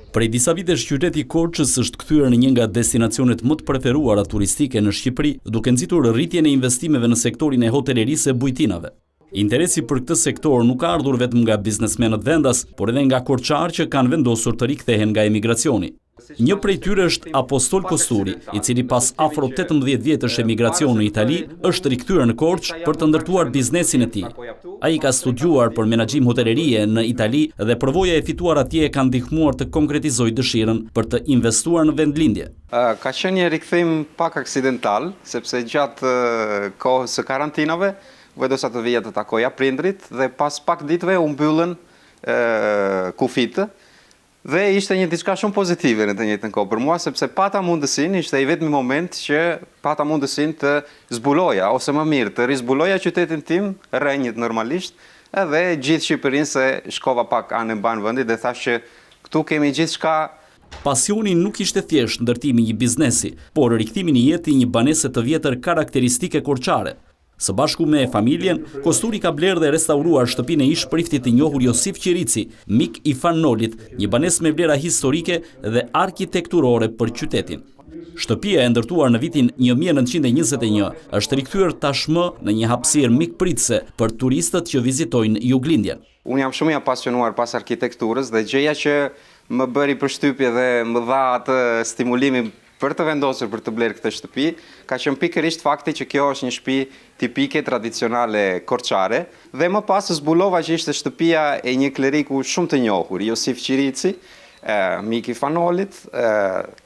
Prej disa vitesh qyteti Korçës është kthyer në një nga destinacionet më të preferuara turistike në Shqipëri, duke nxitur rritjen e investimeve në sektorin e hotelerisë e bujtinave. Interesi për këtë sektor nuk ka ardhur vetëm nga biznesmenët vendas, por edhe nga korçarë që kanë vendosur të rikthehen nga emigracioni. Një prej tyre është Apostol Kosturi, i cili pas afro 18 vjetësh emigracion në Itali, është rikthyer në Korçë për të ndërtuar biznesin e tij. Ai ka studiuar për menaxhim hotelerie në Itali dhe përvoja e fituar atje e ka ndihmuar të konkretizojë dëshirën për të investuar në vendlindje. Ka qenë një rikthim pak aksidental, sepse gjatë kohës së karantinave vendosa të vija të takoja prindrit dhe pas pak ditëve u mbyllën kufitë. Dhe ishte një diçka shumë pozitive në të njëjtën kohë për mua, sepse pata mundësinë, ishte i vetmi moment që pata mundësinë të zbuloja, ose më mirë, të rizbuloja qytetin tim, rrenjit normalisht, edhe gjithë Shqipërinë se shkova pak anë mban vendit dhe thash që këtu kemi gjithçka. Pasioni nuk ishte thjesht ndërtimi një biznesi, por rikthimi në jetë i një banese të vjetër karakteristike korçare. Së bashku me familjen, Kosturi ka blerë dhe restauruar shtëpinë e ish-priftit të njohur Josif Qirici, mik i Fanolit, një banesë me vlera historike dhe arkitekturore për qytetin. Shtëpia e ndërtuar në vitin 1921 është rikthyer tashmë në një hapësirë mikpritëse për turistët që vizitojnë Juglindjen. Unë jam shumë i apasionuar pas arkitekturës dhe gjëja që më bëri përshtypje dhe më dha atë stimulimin për të vendosur për të blerë këtë shtëpi, ka qenë pikërisht fakti që kjo është një shtëpi tipike tradicionale korçare dhe më pas zbulova që ishte shtëpia e një kleriku shumë të njohur, Josif Qirici, mik i Fanolit,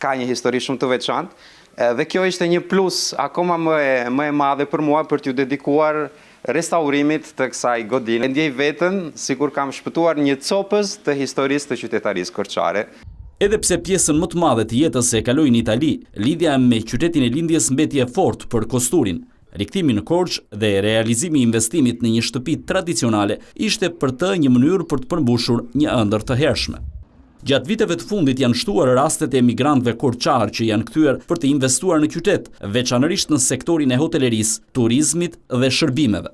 ka një histori shumë të veçantë dhe kjo ishte një plus akoma më e madhe për mua për t'ju dedikuar restaurimit të kësaj godine. Ndjej veten sikur kam shpëtuar një copës të historisë të qytetarisë korçare. Edhe pse pjesën më të madhe të jetës e kaloi në Itali, lidhja me qytetin e lindjes mbeti e fortë për Kosturin. Rikthimi në Korçë dhe realizimi i investimit në një shtëpi tradicionale ishte për të një mënyrë për të përmbushur një ëndër të hershme. Gjatë viteve të fundit janë shtuar rastet e emigrantëve korçarë që janë kthyer për të investuar në qytet, veçanërisht në sektorin e hotelerisë, turizmit dhe shërbimeve.